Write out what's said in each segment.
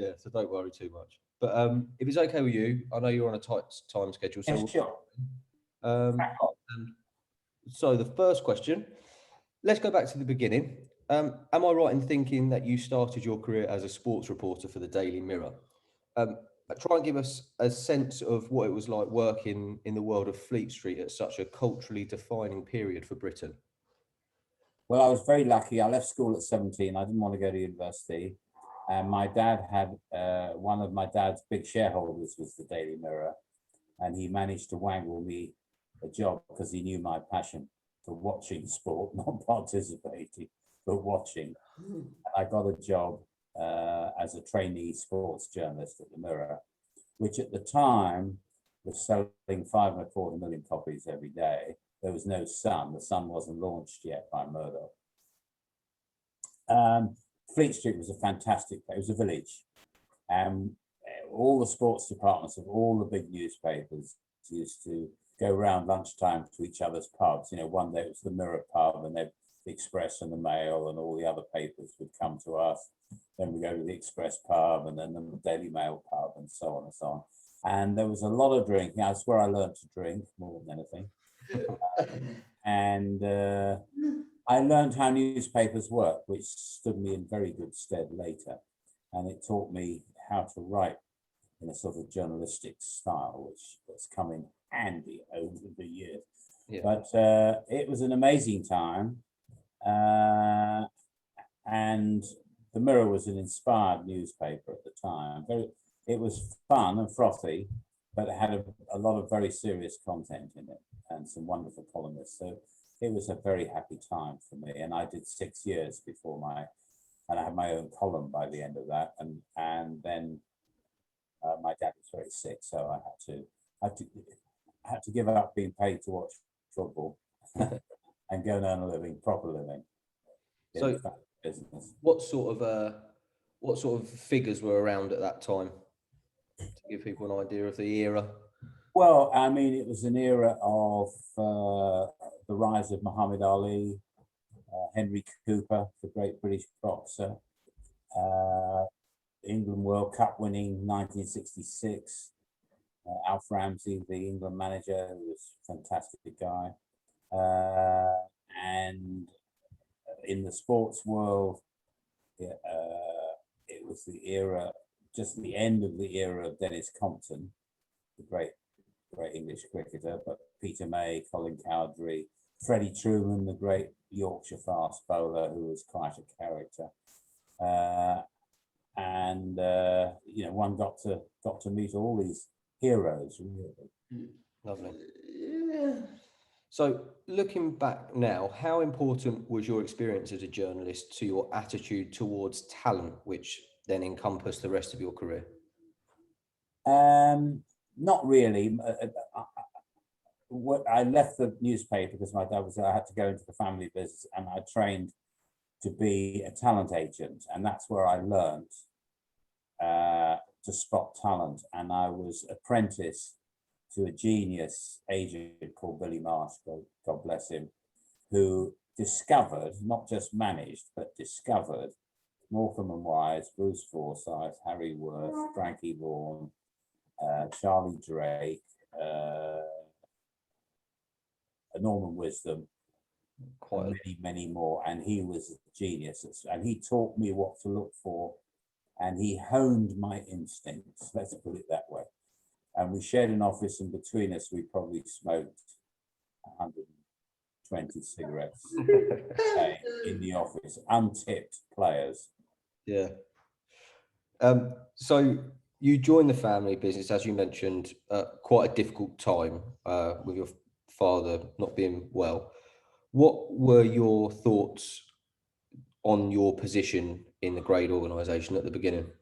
Yeah, so don't worry too much. But if it's okay with you, I know you're on a tight time schedule, so Yeah, sure. um, Crack on. and so the first question, let's go back to the beginning. Am I right in thinking that you started your career as a sports reporter for the Daily Mirror? Um, Try and give us a sense of what it was like working in the world of Fleet Street at such a culturally defining period for Britain. Well, I was very lucky. I left school at 17. I didn't want to go to university. And my dad had one of my dad's big shareholders was the Daily Mirror. And he managed to wangle me a job because he knew my passion for watching sport, not participating, but watching. I got a job as a trainee sports journalist at the Mirror, which at the time was selling 5.25 million copies every day. There was no Sun. The Sun wasn't launched yet by Murdoch. Fleet Street was a fantastic place. It was a village. All the sports departments of all the big newspapers used to go around lunchtime to each other's pubs. You know, one day it was the Mirror pub, and then the Express and the Mail and all the other papers would come to us. Then we go to the Express pub, and then the Daily Mail pub, and so on and so on. And there was a lot of drinking. That's where I learned to drink more than anything. And I learned how newspapers work, which stood me in very good stead later. And it taught me how to write in a sort of journalistic style, which has come in handy over the years. Yeah. But it was an amazing time. And the Mirror was an inspired newspaper at the time. It was fun and frothy, but it had a lot of very serious content in it and some wonderful columnists. So it was a very happy time for me. And I did 6 years before and I had my own column by the end of that. And then my dad was very sick, so I had to give up being paid to watch football and go and earn a living, proper living. So, business. What sort of figures were around at that time to give people an idea of the era? Well, I mean, it was an era of the rise of Muhammad Ali, Henry Cooper, the great British boxer, England World Cup winning 1966, Alf Ramsey, the England manager, who was a fantastic guy. And in the sports world, it was the era, just the end of the era of Dennis Compton, the great English cricketer, but Peter May, Colin Cowdrey, Freddie Truman, the great Yorkshire fast bowler, who was quite a character. And one got to meet all these heroes, really. Lovely. Yeah. So looking back now, how important was your experience as a journalist to your attitude towards talent, which then encompassed the rest of your career? Not really. I left the newspaper because my dad I had to go into the family business, and I trained to be a talent agent, and that's where I learned to spot talent. And I was apprentice to a genius agent called Billy Marsh, God bless him, who discovered, not just managed, but discovered Morecambe and Wise, Bruce Forsyth, Harry Worth, Frankie Vaughan, Charlie Drake, Norman Wisdom, and many more. And he was a genius, and he taught me what to look for, and he honed my instincts, let's put it that way. And we shared an office, and between us, we probably smoked 120 cigarettes in the office, untipped players. Yeah. So you joined the family business, as you mentioned, quite a difficult time with your father not being well. What were your thoughts on your position in the great organisation at the beginning?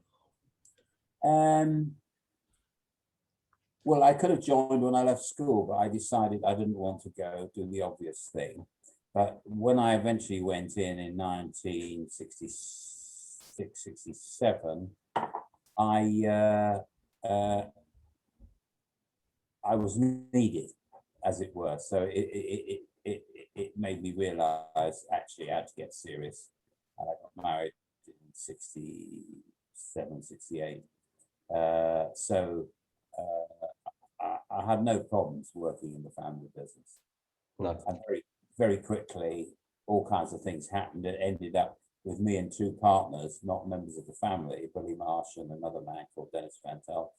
Well, I could have joined when I left school, but I decided I didn't want to go do the obvious thing. But when I eventually went in 1966, 67, I was needed, as it were. So it made me realize actually I had to get serious. And I got married in 67, 67, 68. So I had no problems working in the family business. No. And very quickly, all kinds of things happened. It ended up with me and two partners, not members of the family, Billy Marsh and another man called Dennis Vantel.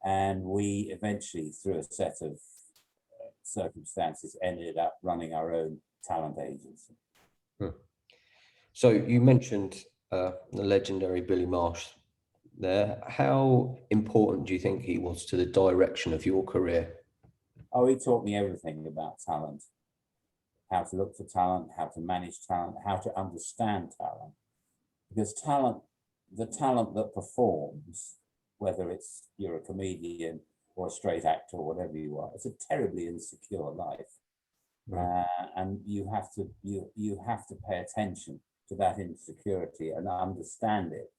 And we eventually, through a set of circumstances, ended up running our own talent agency. So you mentioned the legendary Billy Marsh there. How important do you think he was to the direction of your career? Oh, he taught me everything about talent, how to look for talent, how to manage talent, how to understand talent. Because talent, the talent that performs, whether it's you're a comedian or a straight actor or whatever you are, it's a terribly insecure life. And you have to pay attention to that insecurity and understand it,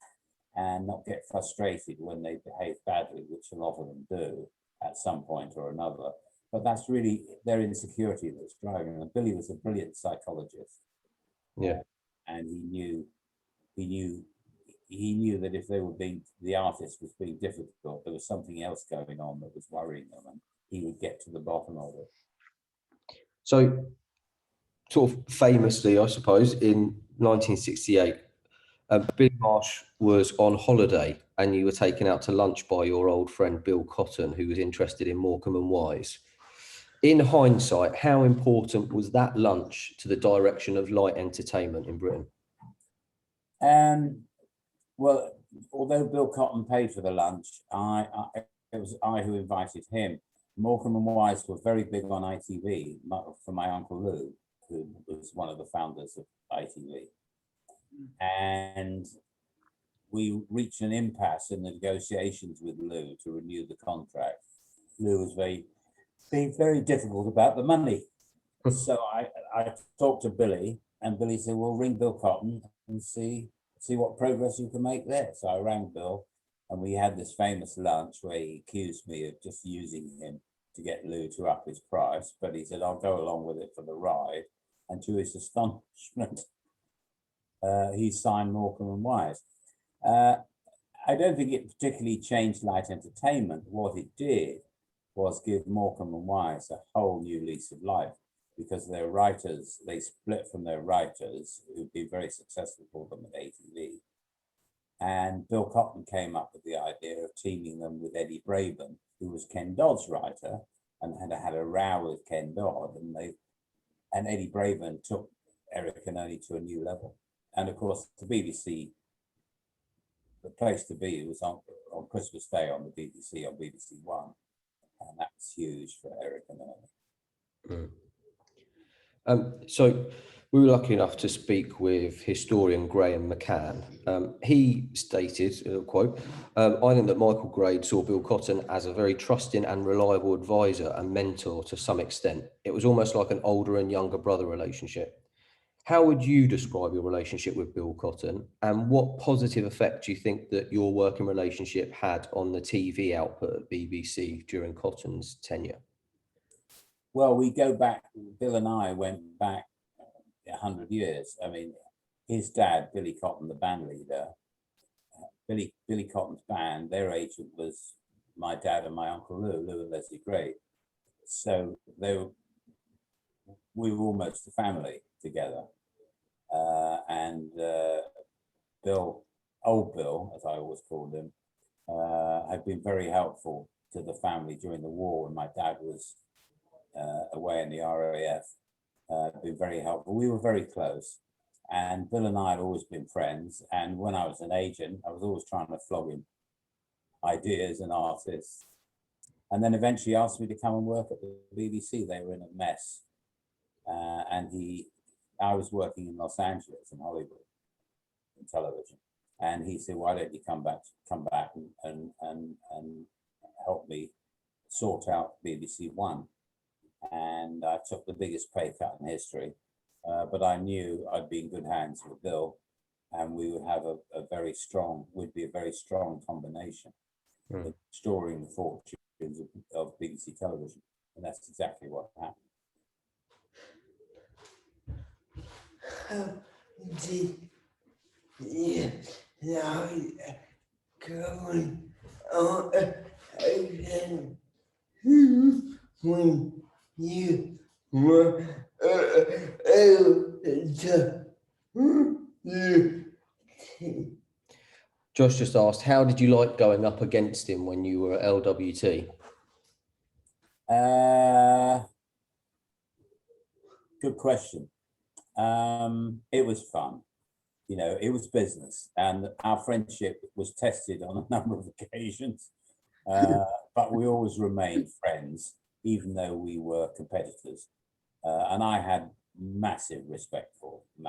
and not get frustrated when they behave badly, which a lot of them do at some point or another. But that's really their insecurity that's driving them. Billy was a brilliant psychologist. Yeah. And he knew that if the artist was being difficult, there was something else going on that was worrying them, and he would get to the bottom of it. So, sort of famously, I suppose, in 1968, Billy Marsh was on holiday and you were taken out to lunch by your old friend Bill Cotton, who was interested in Morecambe and Wise. In hindsight, how important was that lunch to the direction of light entertainment in Britain? Well, although Bill Cotton paid for the lunch, it was I who invited him. Morecambe and Wise were very big on ITV for my Uncle Lou, who was one of the founders of ITV. And we reached an impasse in the negotiations with Lou to renew the contract. Lou was being very difficult about the money. So I talked to Billy, and Billy said, well, ring Bill Cotton and see what progress you can make there. So I rang Bill, and we had this famous lunch where he accused me of just using him to get Lou to up his price, but he said, I'll go along with it for the ride. And to his astonishment, he signed Morecambe and Wise. I don't think it particularly changed light entertainment. What it did was give Morecambe and Wise a whole new lease of life, because their writers, they split from their writers who'd been very successful for them at ATV. And Bill Cotton came up with the idea of teaming them with Eddie Braben, who was Ken Dodd's writer and had a row with Ken Dodd. And Eddie Braben took Eric and Ernie to a new level. And of course, the BBC, the place to be was on Christmas Day on the BBC, on BBC One. And that was huge for Eric and Ernie. So we were lucky enough to speak with historian Graham McCann. He stated, quote, I think that Michael Grade saw Bill Cotton as a very trusting and reliable advisor and mentor to some extent. It was almost like an older and younger brother relationship. How would you describe your relationship with Bill Cotton, and what positive effect do you think that your working relationship had on the TV output at BBC during Cotton's tenure? Well, we go back, Bill and I went back 100 years. I mean, his dad, Billy Cotton, the band leader, Billy Cotton's band, their agent was my dad and my Uncle Lou and Leslie Gray. So we were almost a family together. Bill, old Bill, as I always called him, had been very helpful to the family during the war when my dad was away in the RAF. Been very helpful. We were very close, and Bill and I had always been friends. And when I was an agent, I was always trying to flog him ideas and artists. And then eventually asked me to come and work at the BBC. They were in a mess, I was working in Los Angeles and Hollywood in television, and he said, "Why don't you come back and help me sort out BBC One?" And I took the biggest pay cut in history, but I knew I'd be in good hands with Bill, and we would have would be a very strong combination in restoring the fortunes of BBC television, and that's exactly what happened. coming on again when you were Josh just asked, how did you like going up against him when you were at LWT? Good question. It was fun. You know, it was business, and our friendship was tested on a number of occasions. But we always remained friends, even though we were competitors. And I had massive respect for him.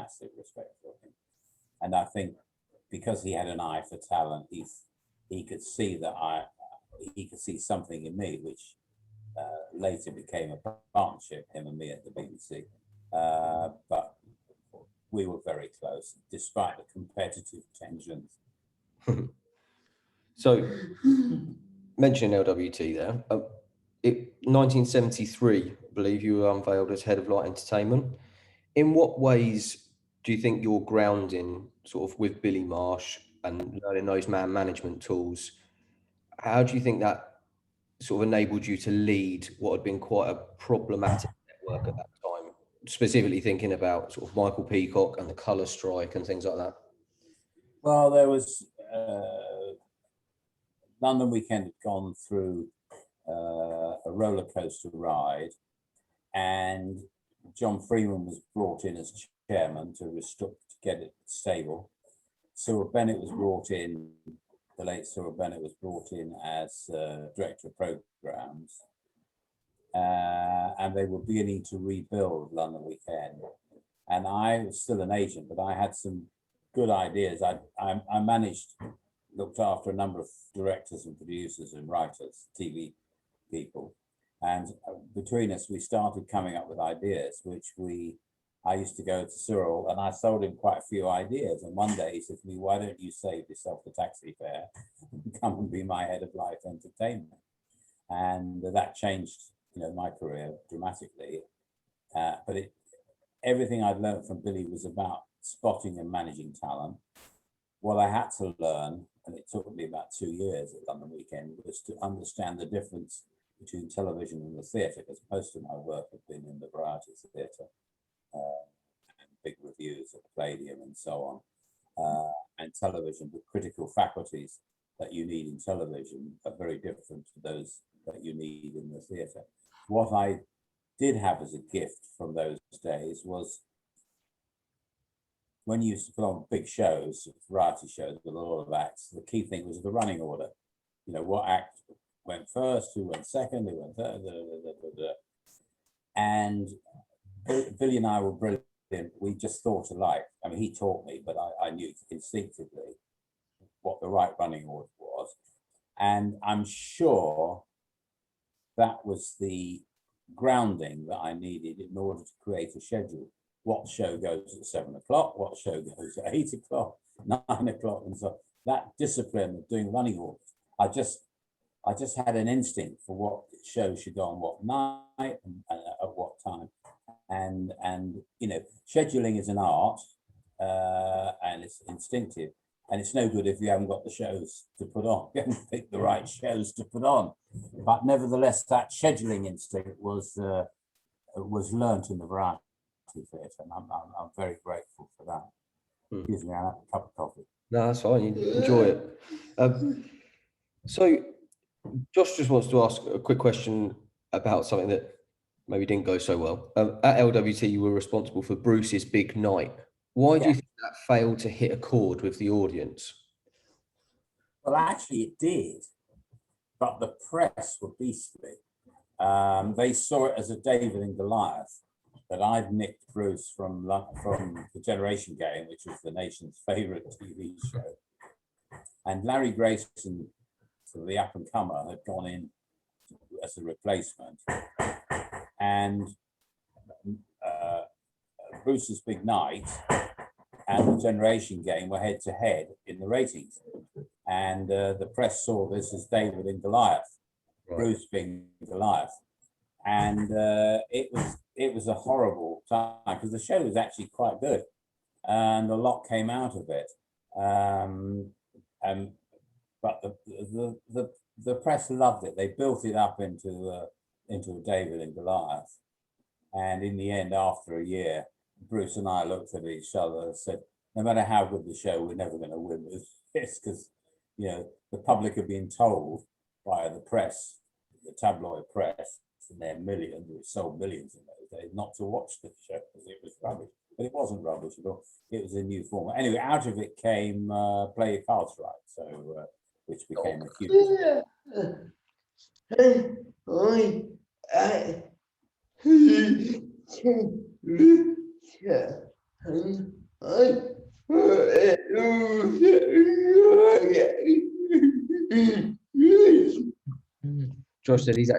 And I think because he had an eye for talent, he could see he could see something in me, which later became a partnership, him and me at the BBC. But we were very close, despite the competitive tensions. So, mentioning LWT there, 1973, I believe you were unveiled as head of light entertainment. In what ways do you think your grounding sort of with Billy Marsh and learning those man management tools, how do you think that sort of enabled you to lead what had been quite a problematic network at that time, specifically thinking about sort of Michael Peacock and the colour strike and things like that? Well, there was London Weekend had gone through a roller coaster ride, and John Freeman was brought in as chairman to get it stable. Cyril Bennett was brought in, the late Cyril Bennett was brought in as director of programmes, and they were beginning to rebuild London Weekend. And I was still an agent, but I had some good ideas. I looked after a number of directors and producers and writers, TV people. And between us, we started coming up with ideas, which I used to go to Cyril and I sold him quite a few ideas. And one day he said to me, why don't you save yourself the taxi fare and come and be my head of light entertainment? And that changed, my career dramatically. But everything I'd learned from Billy was about spotting and managing talent. What I had to learn, and it took me about 2 years at London Weekend, was to understand the difference between television and the theatre, because most of my work had been in the variety theatre, and big reviews at the Palladium and so on. And television, the critical faculties that you need in television are very different to those that you need in the theatre. What I did have as a gift from those days was when you used to put on big shows, variety shows with a lot of acts, the key thing was the running order. What act went first, who went second, who went third, and Billy and I were brilliant. We just thought alike. I mean, he taught me, but I knew instinctively what the right running order was. And I'm sure that was the grounding that I needed in order to create a schedule. What show goes at 7 o'clock, what show goes at 8 o'clock, 9 o'clock, and so that discipline of doing running orders. I just had an instinct for what show should go on what night and at what time. And scheduling is an art, and it's instinctive. And it's no good if you haven't got the shows to put on. You haven't picked the right shows to put on. But nevertheless, that scheduling instinct was learnt in the variety theatre, and I'm very grateful for that. Excuse me, I have a cup of coffee. No, that's fine. You enjoy it. So, Josh just wants to ask a quick question about something that maybe didn't go so well. At LWT, you were responsible for Bruce's big night. Why do you think that failed to hit a chord with the audience? Well, actually, it did, but the press were beastly. They saw it as a David and Goliath, that I'd nicked Bruce from the Generation Game, which was the nation's favourite TV show. And Larry Grayson, sort of the up-and-comer, had gone in as a replacement. And Bruce's Big Night and the Generation Game were head-to-head in the ratings. And the press saw this as David and Goliath, right. Bruce being Goliath. And it was a horrible time, because the show was actually quite good and a lot came out of it. And but the press loved it. They built it up into a David and Goliath. And in the end, after a year, Bruce and I looked at each other and said, no matter how good the show, we're never going to win with this, because, you know, the public are being told by the press, the tabloid press, and their millions, it sold millions in those days, not to watch the show because it was rubbish. But it wasn't rubbish at all. It was a new format. Anyway, out of it came Play Your Cards Right, so which became a huge. Josh said he's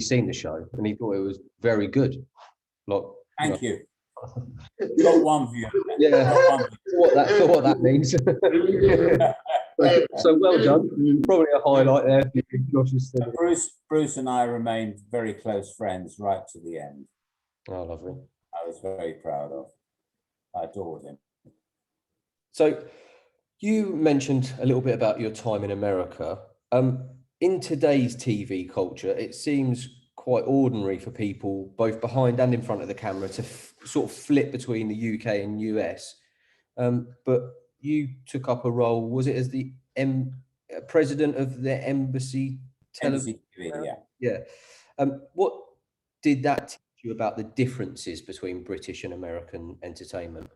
seen the show and he thought it was very good. Like, Thank you. Got one view. Yeah, Got one view. what that means. So well done. Probably a highlight there. Josh has said it. Bruce and I remained very close friends right to the end. Oh, lovely. I was very proud of. I adored him. So you mentioned a little bit about your time in America. In today's TV culture, it seems quite ordinary for people, both behind and in front of the camera, to sort of flip between the UK and US. But you took up a role, was it as the president of the Embassy Television? TV, yeah. What did that teach you about the differences between British and American entertainment?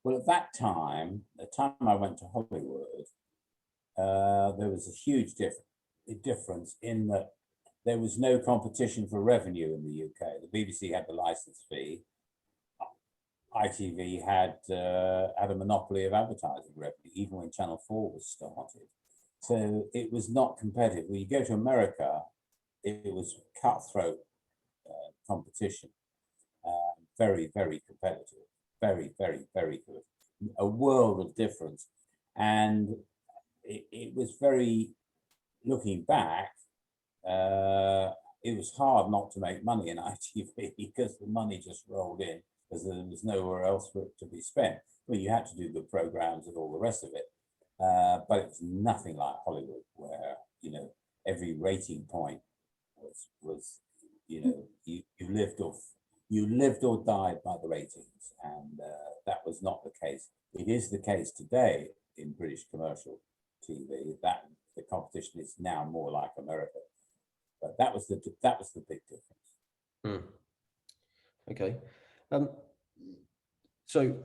Well, at that time, the time I went to Hollywood, there was a huge difference in that there was no competition for revenue in the UK. The BBC had the license fee. ITV had a monopoly of advertising revenue, even when Channel 4 was started. So it was not competitive. When you go to America, it was cutthroat competition, very, very competitive, very, very, very good, a world of difference. And it was very, looking back, it was hard not to make money in ITV because the money just rolled in, because there was nowhere else for it to be spent. Well, you had to do the programs and all the rest of it, but it's nothing like Hollywood, where, you know, every rating point was you know, you lived or died by the ratings, and that was not the case. It is the case today in British commercial TV that the competition is now more like America, but that was the big difference. Okay. So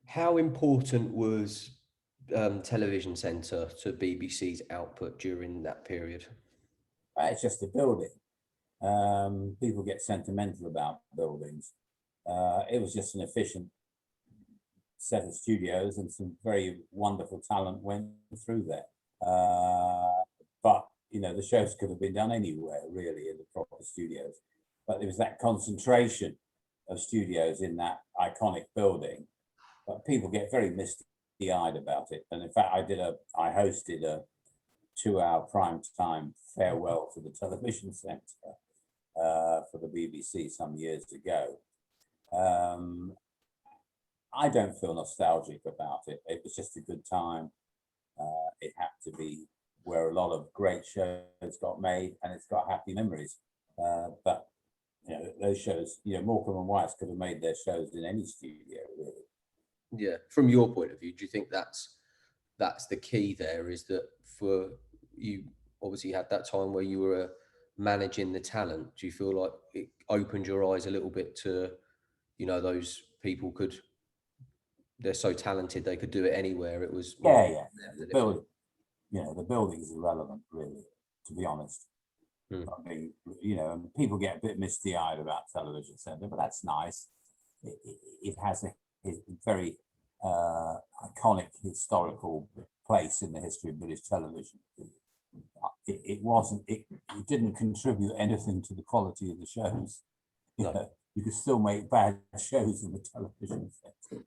how important was Television Centre to BBC's output during that period? It's just a building. People get sentimental about buildings. It was just an efficient set of studios, and some very wonderful talent went through there. But, you know, the shows could have been done anywhere, really, in the proper studios. But there was that concentration of studios in that iconic building. But people get very misty-eyed about it. And in fact, I hosted a 2-hour prime time farewell to the Television Centre for the BBC some years ago. I don't feel nostalgic about it. It was just a good time. It had to be where a lot of great shows got made, and it's got happy memories. But, you know, those shows, you know, Morecambe and Wise could have made their shows in any studio, really. Yeah. From your point of view, do you think that's the key there, is that for you obviously had that time where you were managing the talent? Do you feel like it opened your eyes a little bit to, you know, those people they're so talented, they could do it anywhere? It was Yeah. The building, you know, the building's irrelevant, really, to be honest. I mean, you know, and people get a bit misty-eyed about Television Centre, but that's nice. It has a very iconic historical place in the history of British television. It didn't contribute anything to the quality of the shows. You know, you could still make bad shows in the Television Centre.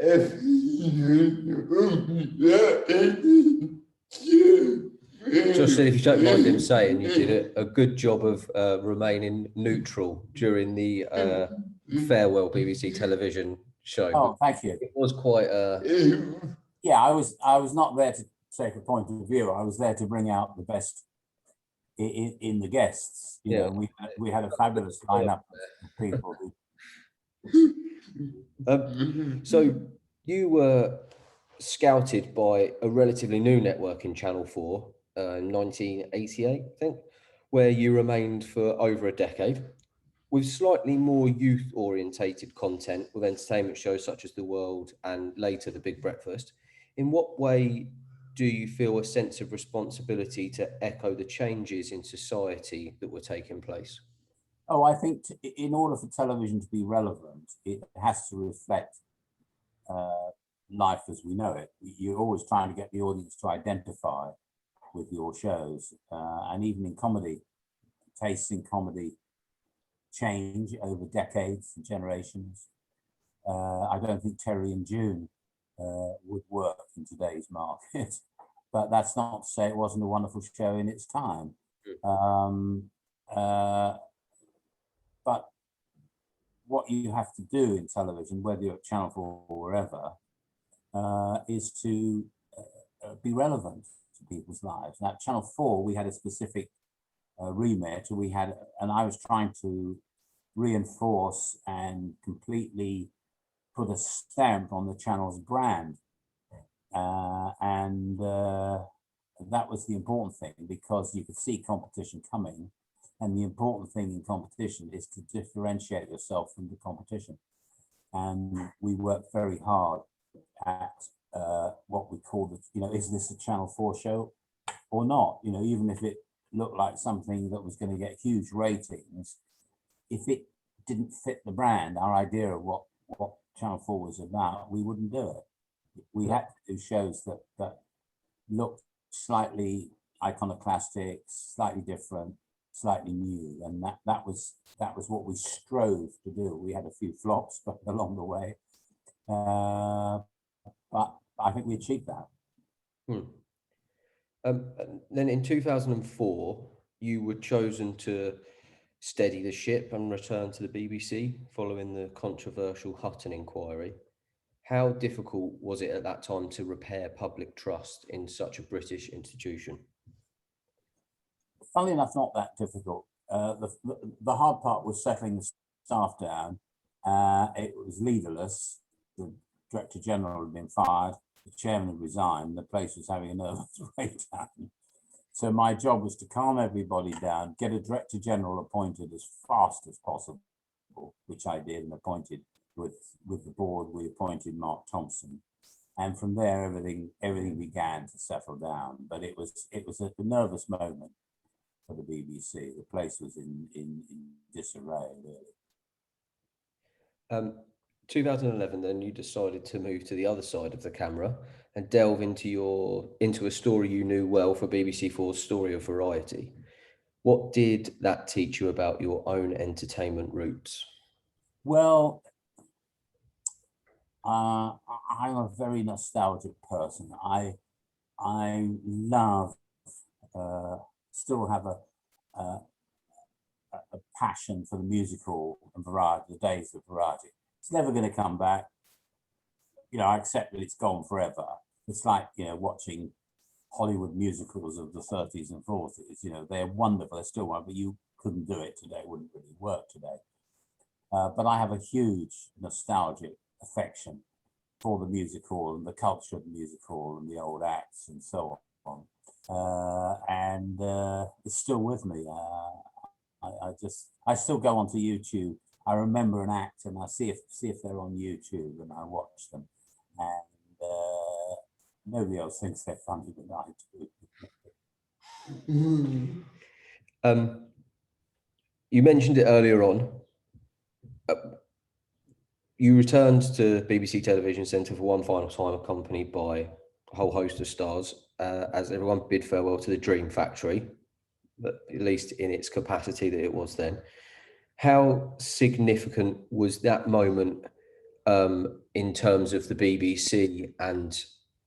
Just if you don't mind him saying, you did a good job of remaining neutral during the farewell BBC television show. Oh, thank you. It was quite Yeah, I was not there to take a point of view. I was there to bring out the best in the guests. You know, we had a fabulous lineup of people. So you were scouted by a relatively new network in Channel 4 in 1988, I think, where you remained for over a decade with slightly more youth orientated content with entertainment shows such as The World and later The Big Breakfast. In what way do you feel a sense of responsibility to echo the changes in society that were taking place? Oh, I think in order for television to be relevant, it has to reflect life as we know it. You're always trying to get the audience to identify with your shows, and even in comedy, tastes in comedy change over decades and generations. I don't think Terry and June would work in today's market, but that's not to say it wasn't a wonderful show in its time. But what you have to do in television, whether you're at Channel 4 or wherever, is to be relevant to people's lives. Now, at Channel 4, we had a specific remit. And I was trying to reinforce and completely put a stamp on the channel's brand. And that was the important thing, because you could see competition coming. And the important thing in competition is to differentiate yourself from the competition. And we worked very hard at what we call is this a Channel 4 show or not? You know, even if it looked like something that was going to get huge ratings, if it didn't fit the brand, our idea of what Channel 4 was about, we wouldn't do it. We had to do shows that looked slightly iconoclastic, slightly different, slightly new, and that was what we strove to do. We had a few flops along the way, but I think we achieved that. Then in 2004, you were chosen to steady the ship and return to the BBC following the controversial Hutton inquiry. How difficult was it at that time to repair public trust in such a British institution? Funnily enough, not that difficult. The hard part was settling the staff down. It was leaderless. The Director General had been fired. The chairman had resigned. The place was having a nervous breakdown. So my job was to calm everybody down, get a Director General appointed as fast as possible, which I did, and appointed with the board. We appointed Mark Thompson, and from there everything began to settle down. But it was a nervous moment for the BBC. The place was in disarray, really. 2011, then you decided to move to the other side of the camera and delve into a story you knew well for BBC 4's Story of Variety. What did that teach you about your own entertainment roots? Well, I'm a very nostalgic person. I love, still have a passion for the musical and variety, the days of variety. It's never going to come back. You know, I accept that it's gone forever. It's like, watching Hollywood musicals of the 30s and 40s. They're wonderful, they're still wonderful, but you couldn't do it today, it wouldn't really work today. But I have a huge nostalgic affection for the music hall and the culture of the music hall and the old acts and so on. And it's still with me. I still go onto YouTube. I remember an act and I see if they're on YouTube, and I watch them. And nobody else thinks they're funny, but I do. You mentioned it earlier on. You returned to BBC Television Centre for one final time, accompanied by a whole host of stars, as everyone bid farewell to the Dream Factory, but at least in its capacity that it was then. How significant was that moment in terms of the BBC and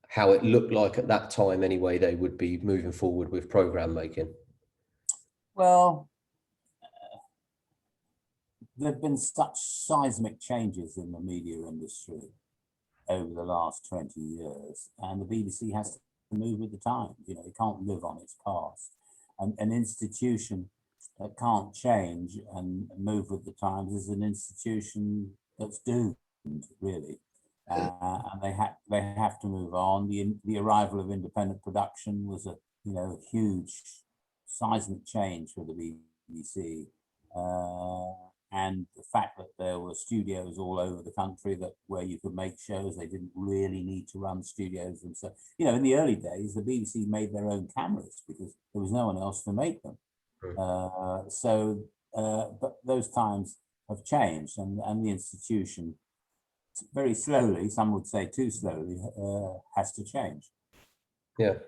how it looked like at that time anyway they would be moving forward with programme making? Well, there have been such seismic changes in the media industry over the last 20 years, and the BBC has to move with the times. You know, it can't live on its past. And an institution that can't change and move with the times is an institution that's doomed, really. And they have to move on. The arrival of independent production was a huge seismic change for the BBC. And the fact that there were studios all over the country where you could make shows, they didn't really need to run studios themselves. You know, in the early days, the BBC made their own cameras because there was no one else to make them. But those times have changed, and the institution, very slowly, some would say too slowly, has to change. Yeah.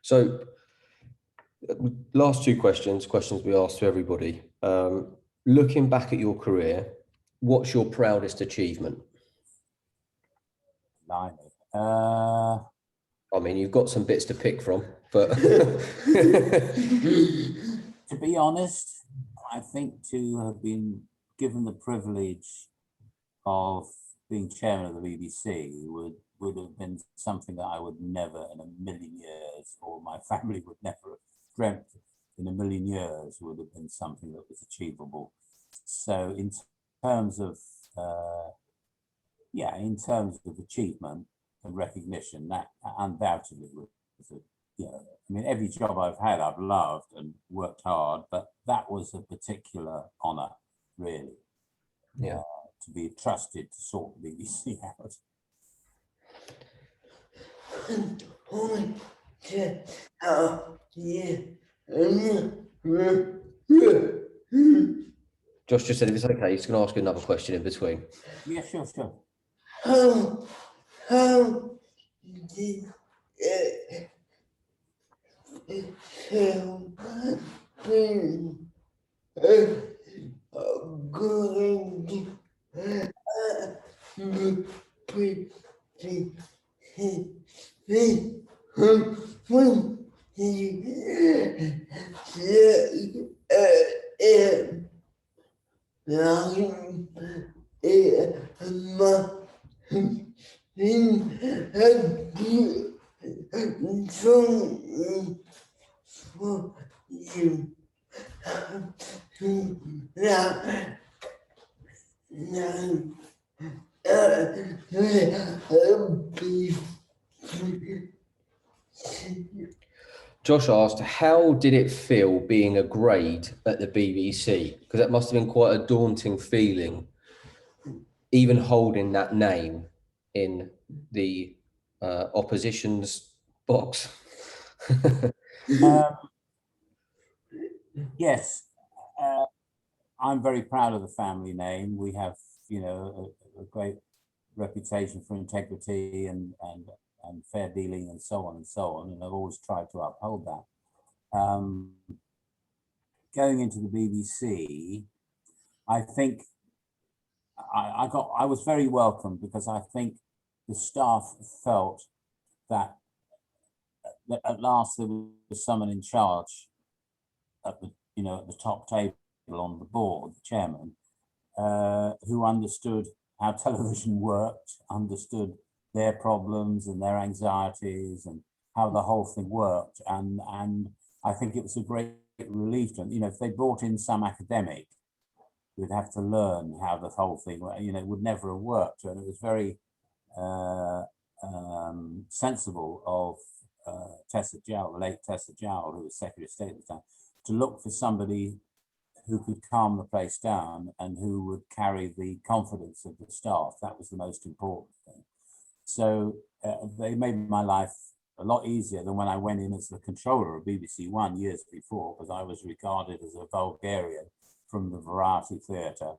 So last two questions we asked to everybody. Looking back at your career, what's your proudest achievement? Blimey. I mean, you've got some bits to pick from, but to be honest, I think to have been given the privilege of being chairman of the BBC would have been something that I would never in a million years, or my family would never have dreamt in a million years, would have been something that was achievable. So in terms of achievement and recognition, that undoubtedly was I mean, every job I've had, I've loved and worked hard, but that was a particular honor, really. Yeah. To be trusted to sort the BBC out. Josh just said if it's okay, he's going to ask you another question in between. Yeah, sure. How did going for you Josh asked, how did it feel being a grade at the BBC? Because that must have been quite a daunting feeling, even holding that name in the opposition's box. Yes, I'm very proud of the family name. We have, a great reputation for integrity and fair dealing and so on, and I've always tried to uphold that. Going into the BBC, I think I was very welcome, because I think the staff felt that at last there was someone in charge at the top table on the board, the chairman, who understood how television worked, understood their problems and their anxieties and how the whole thing worked. And I think it was a great relief. And, if they brought in some academic, we'd have to learn how the whole thing, it would never have worked. And it was very sensible of Tessa Jowell, the late Tessa Jowell, who was Secretary of State at the time, to look for somebody who could calm the place down and who would carry the confidence of the staff. That was the most important thing. So they made my life a lot easier than when I went in as the controller of BBC One years before, because I was regarded as a vulgarian from the Variety Theatre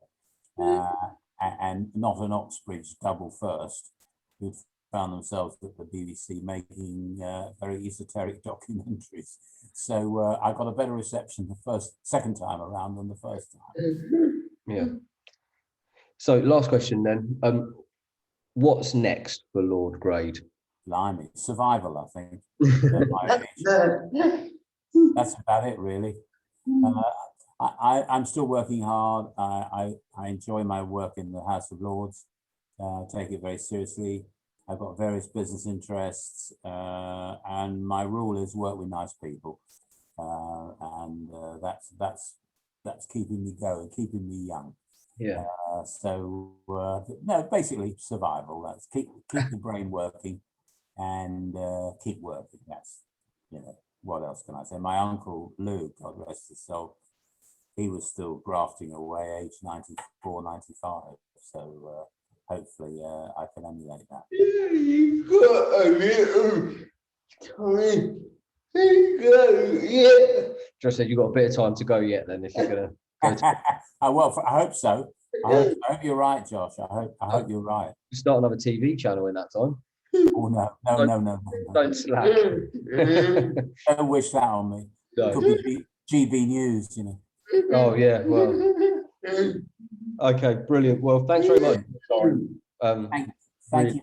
and not an Oxbridge double first, who found themselves at the BBC making very esoteric documentaries. So I got a better reception the second time around than the first time. Yeah. So last question then. What's next for Lord Grade? Blimey, survival, I think. At my age. That's about it, really. I'm still working hard. I enjoy my work in the House of Lords. Take it very seriously. I've got various business interests, and my rule is work with nice people, and that's keeping me going, keeping me young. Yeah. No, basically survival. That's keep the brain working, and keep working. That's, what else can I say? My uncle Lou, God rest his soul, he was still grafting away, age 94, 95. So hopefully I can emulate that. You got a little time to go, yeah. Just said you've got a bit of time to go yet then, if you're going to go to I hope so. I hope you're right, Josh. I hope you're right. start another TV channel in that time. Oh, no. Don't slack. Don't wish that on me. No. Could be GB News, Oh, yeah, well. Okay, brilliant. Well, thanks very much for your time. Thank you.